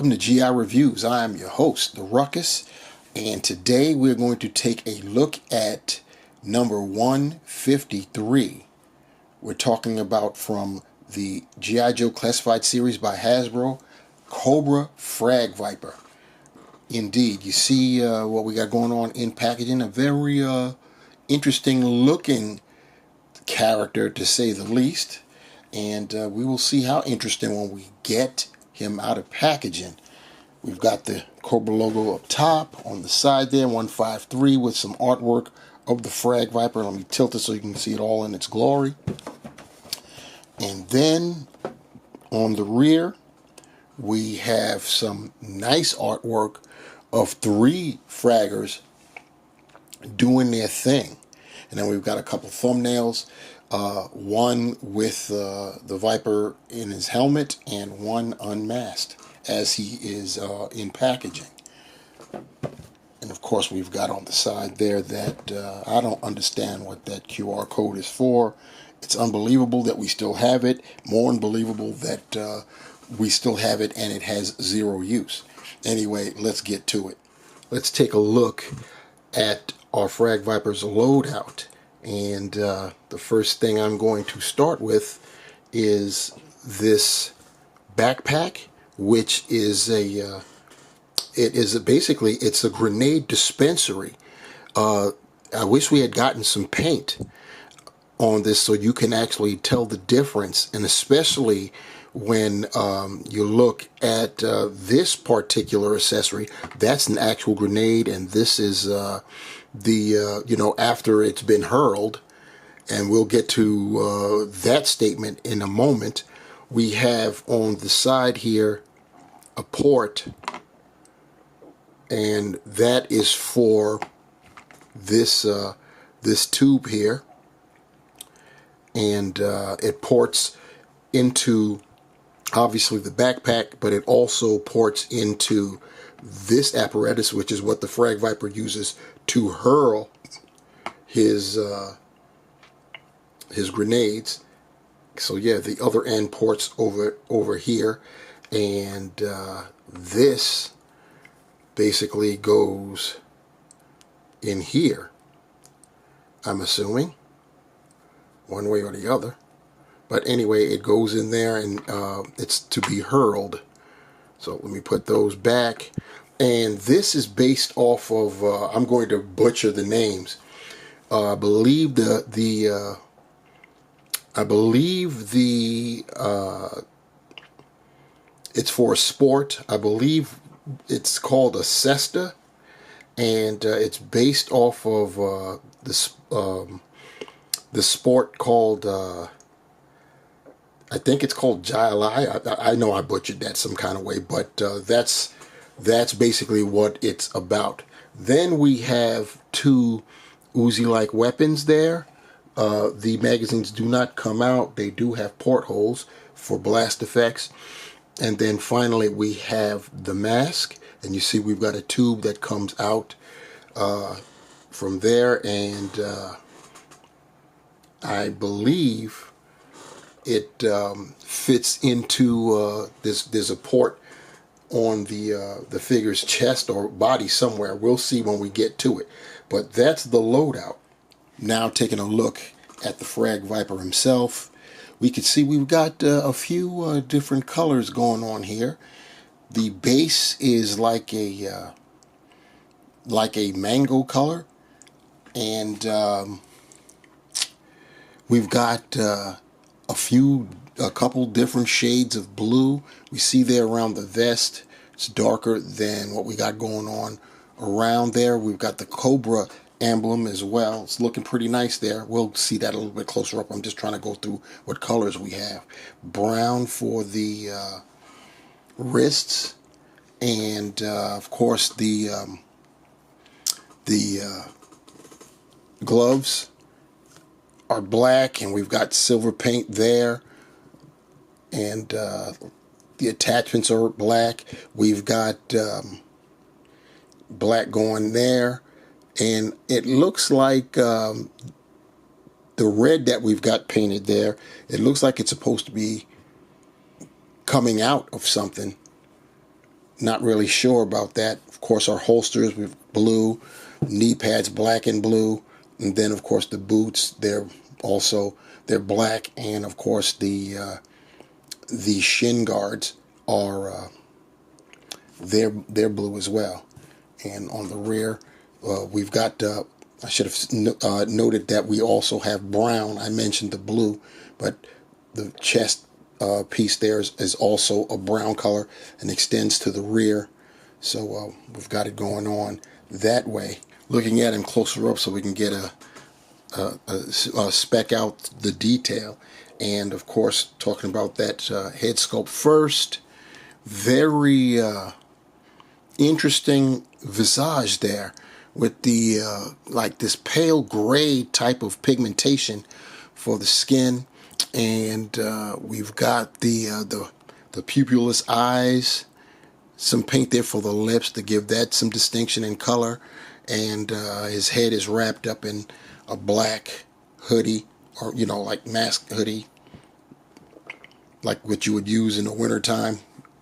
Welcome to GI Reviews. I am your host, The Ruckus, and today we're going to take a look at number 153. We're talking about from the G.I. Joe Classified series by Hasbro, Cobra Frag-Viper. Indeed, you see what we got going on in packaging. A very interesting looking character, to say the least. And we will see how interesting when we get him out of packaging. We've got the Cobra logo up top, on the side there, 153, with some artwork of the Frag-Viper. Let me tilt it so you can see it all in its glory. And then on the rear, we have some nice artwork of 3 fraggers doing their thing. And then we've got a couple thumbnails, one with the Viper in his helmet and one unmasked as he is in packaging. And of course we've got on the side there that I don't understand what that QR code is for. It's unbelievable that we still have it. More unbelievable that we still have it and it has 0 use. Anyway, let's get to it. Let's take a look at our Frag-Viper's loadout. And the first thing I'm going to start with is this backpack, which is basically it's a grenade dispensary. I wish we had gotten some paint on this so you can actually tell the difference, and especially when you look at this particular accessory. That's an actual grenade, and this is after it's been hurled, and we'll get to that statement in a moment. We have on the side here a port, and that is for this this tube here, and it ports into obviously the backpack, but it also ports into this apparatus, which is what the Frag-Viper uses to hurl his grenades. So yeah, the other end ports over here, and this basically goes in here, I'm assuming, one way or the other. But anyway, it goes in there, and it's to be hurled. So let me put those back. And this is based off of, I'm going to butcher the names. I believe it's for a sport. I believe it's called a cesta, and it's based off of the sport called, I think it's called Jai. I know I butchered that some kind of way, but that's basically what it's about. Then we have 2 Uzi-like weapons there. The magazines do not come out. They do have portholes for blast effects. And then finally we have the mask, and you see we've got a tube that comes out from there, and I believe it fits into there's a port on the figure's chest or body somewhere. We'll see when we get to it. But that's the loadout. Now taking a look at the Frag-Viper himself, we can see we've got a few different colors going on here. The base is like a mango color, and we've got a couple different shades of blue. We see there around the vest. It's darker than what we got going on around there. We've got the Cobra emblem as well. It's looking pretty nice there. We'll see that a little bit closer up. I'm just trying to go through what colors we have. Brown for the wrists, and of course the gloves are black, and we've got silver paint there, and the attachments are black. We've got black going there, and it looks like the red that we've got painted there, it looks like it's supposed to be coming out of something. not really sure about that. Of course, our holsters with blue, knee pads black and blue, and then of course the boots, they're black, and of course the shin guards are they're blue as well. And on the rear, we've got I should have noted that we also have brown. I mentioned the blue, but the chest piece there is also a brown color and extends to the rear. So we've got it going on that way. Looking at him closer up so we can get a spec out the detail. And of course, talking about that head sculpt first, very interesting visage there with the like this pale gray type of pigmentation for the skin, and we've got the pupilless eyes, some paint there for the lips to give that some distinction in color, and his head is wrapped up in a black hoodie, or like mask hoodie, like what you would use in the wintertime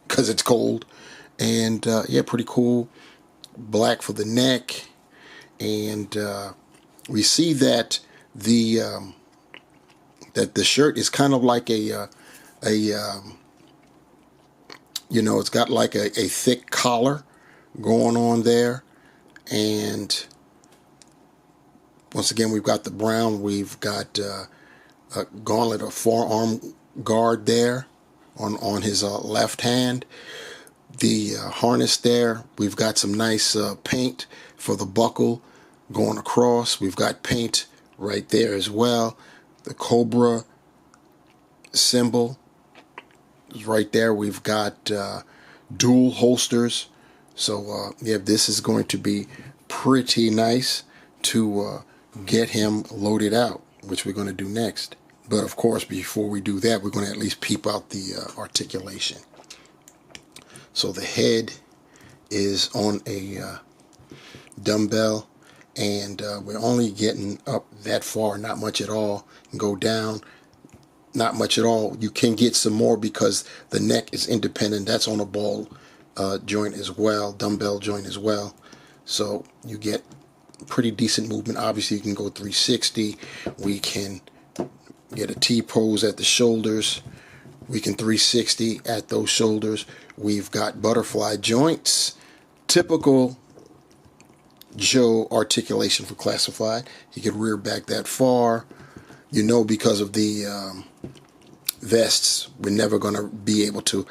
because it's cold. And yeah, pretty cool. Black for the neck, and we see that the shirt is kind of like it's got like a thick collar going on there. And once again, we've got the brown. We've got a gauntlet or forearm guard there on his left hand. The harness there, we've got some nice paint for the buckle going across. We've got paint right there as well. The Cobra symbol is right there. We've got dual holsters. So yeah, this is going to be pretty nice to get him loaded out, which we're going to do next. But of course, before we do that, we're going to at least peep out the articulation. So the head is on a dumbbell, and we're only getting up that far, not much at all. And go down, not much at all. You can get some more because the neck is independent. That's on a ball joint as well, dumbbell joint as well. So you get pretty decent movement. Obviously, you can go 360. We can get a T-pose at the shoulders. We can 360 at those shoulders. We've got butterfly joints. Typical Joe articulation for classified. He could rear back that far. Because of the vests, we're never going to be able to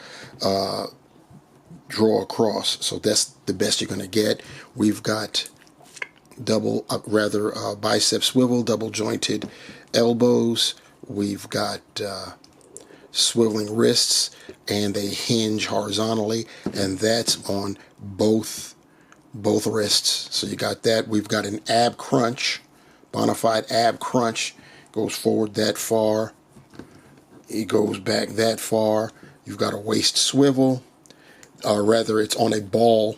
draw across. So that's the best you're going to get. We've got bicep swivel, double jointed elbows. We've got swiveling wrists, and they hinge horizontally, and that's on both wrists. So you got that. We've got an ab crunch, bona fide ab crunch. Goes forward that far, it goes back that far. You've got a waist swivel, or rather it's on a ball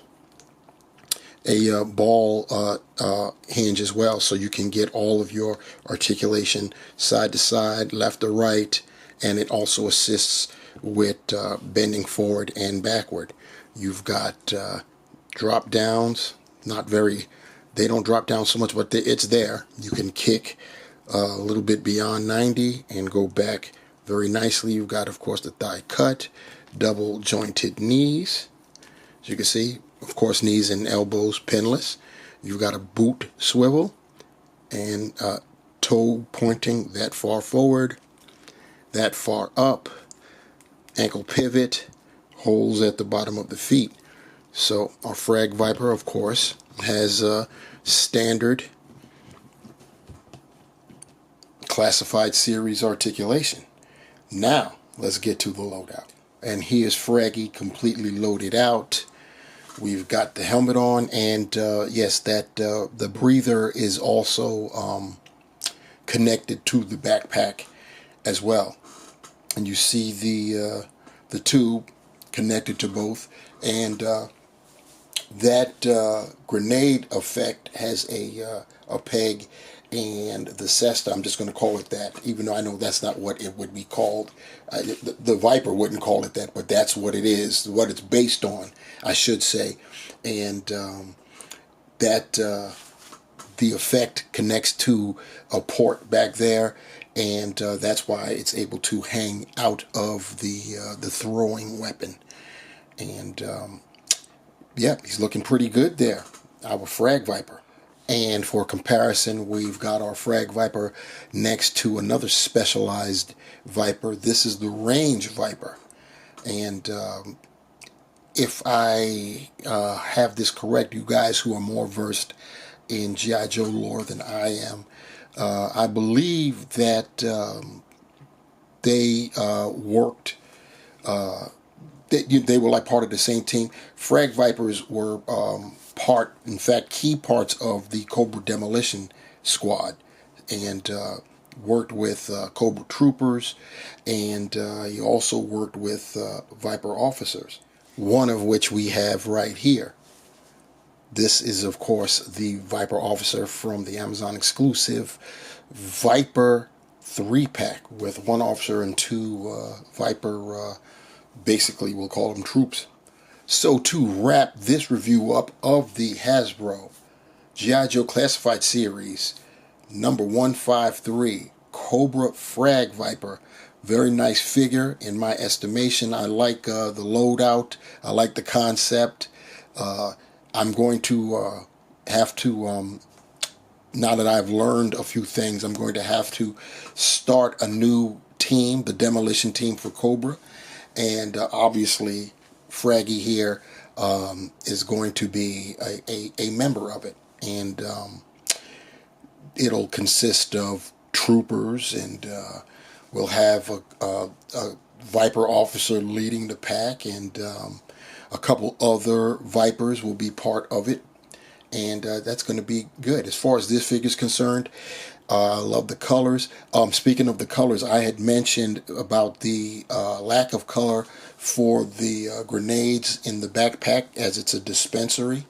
hinge as well, so you can get all of your articulation side to side, left to right. And it also assists with bending forward and backward. You've got drop downs. They don't drop down so much, but it's there. You can kick a little bit beyond 90 and go back very nicely. You've got, of course, the thigh cut, double jointed knees. As you can see, of course, knees and elbows pinless. You've got a boot swivel and toe pointing that far forward, that far up, ankle pivot, holes at the bottom of the feet. So our Frag-Viper, of course, has a standard classified series articulation. Now, let's get to the loadout. And here's Fraggy completely loaded out. We've got the helmet on, and yes, the breather is also connected to the backpack as well. And you see the tube connected to both, and that grenade effect has a peg and the Cesta. I'm just going to call it that, even though I know that's not what it would be called. The Viper wouldn't call it that, but that's what it is, what it's based on, I should say. And that the effect connects to a port back there, and that's why it's able to hang out of the throwing weapon. And yeah, he's looking pretty good there, our Frag-Viper. And for comparison, we've got our Frag-Viper next to another specialized Viper. This is the Range Viper. And if I have this correct, you guys who are more versed in G.I. Joe lore than I am, I believe that they worked, they were like part of the same team. Frag-Vipers were in fact, key parts of the Cobra Demolition Squad, and worked with Cobra troopers, and he also worked with Viper officers, one of which we have right here. This is, of course, the Viper officer from the Amazon exclusive Viper 3-pack with one officer and two Viper, basically we'll call them troops. So to wrap this review up of the Hasbro G.I. Joe Classified Series number 153 Cobra Frag-Viper, very nice figure in my estimation. I like the loadout. I like the concept. I'm going to have to, now that I've learned a few things, I'm going to have to start a new team, the demolition team for Cobra. And obviously, Fraggy here is going to be a member of it. And it'll consist of troopers, and we'll have a Viper officer leading the pack, and a couple other Vipers will be part of it. And that's going to be good. As far as this figure is concerned, I love the colors. Speaking of the colors, I had mentioned about the lack of color for the grenades in the backpack, as it's a dispensary.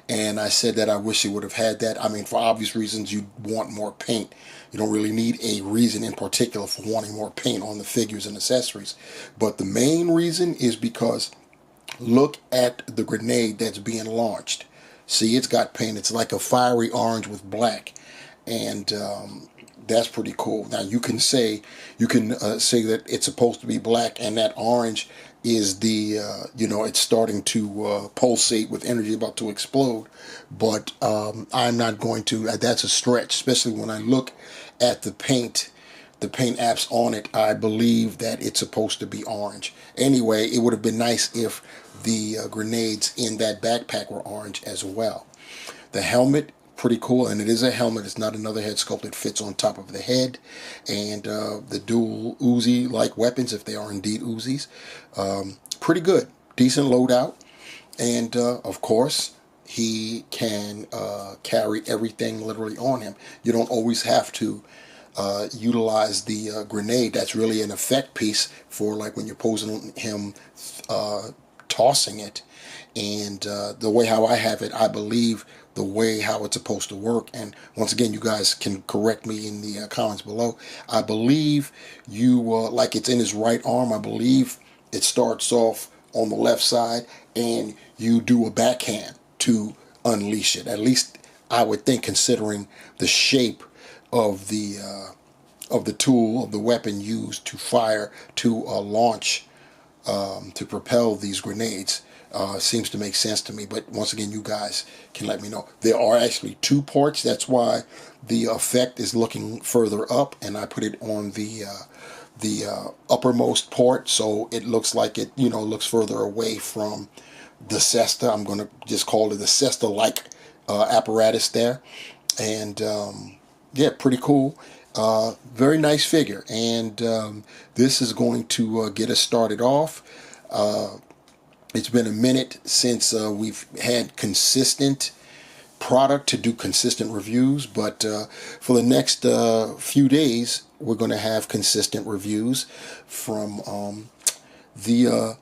And I said that I wish it would have had that. I mean, for obvious reasons, you want more paint. You don't really need a reason in particular for wanting more paint on the figures and accessories. But the main reason is because look at the grenade that's being launched. See, it's got paint. It's like a fiery orange with black. And that's pretty cool. Now you can say that it's supposed to be black, and that orange is the it's starting to pulsate with energy about to explode. But I'm not going to. That's a stretch, especially when I look at the paint apps on it. I believe that it's supposed to be orange. Anyway, it would have been nice if the grenades in that backpack were orange as well. The helmet, pretty cool, and it is a helmet. It's not another head sculpt. It fits on top of the head, and the dual Uzi like weapons, if they are indeed Uzis, pretty good, decent loadout. And of course, he can carry everything literally on him. You don't always have to utilize the grenade. That's really an effect piece for like when you're posing him tossing it. And the way how I have it, I believe the way how it's supposed to work. And once again, you guys can correct me in the comments below. I believe you, like it's in his right arm, I believe it starts off on the left side, and you do a backhand to unleash it. At least I would think, considering the shape of the tool, of the weapon used to fire, to launch, to propel these grenades. Seems to make sense to me, but once again, you guys can let me know. There are actually two ports. That's why the effect is looking further up, and I put it on the uppermost port, so it looks like it looks further away from the Cesta. I'm going to just call it the Cesta-like apparatus there, and yeah, pretty cool. Very nice figure, and this is going to get us started off. It's been a minute since we've had consistent product to do consistent reviews, but for the next few days, we're going to have consistent reviews from the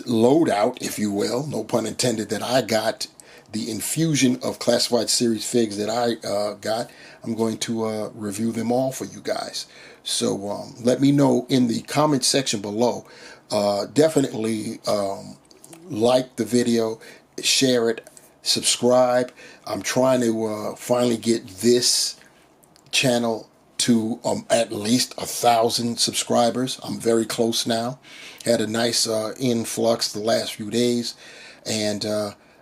loadout, if you will, no pun intended, that I got the infusion of classified series figs that I got. I'm going to review them all for you guys. So let me know in the comment section below. Definitely like the video, share it, subscribe. I'm trying to finally get this channel to at least 1,000 subscribers. I'm very close now. Had a nice influx the last few days, and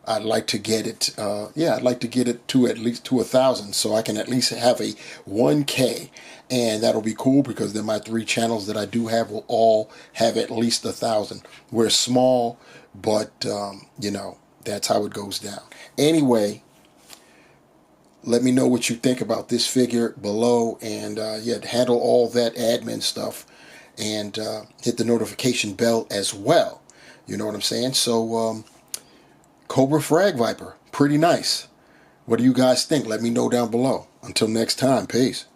I'd like to get it. I'd like to get it to at least to 1,000, so I can at least have a 1K, and that'll be cool because then my 3 channels that I do have will all have at least 1,000. We're small, but you know, that's how it goes down. Anyway, let me know what you think about this figure below, and handle all that admin stuff, and hit the notification bell as well. You know what I'm saying? So Cobra Frag-Viper, pretty nice. What do you guys think? Let me know down below. Until next time, peace.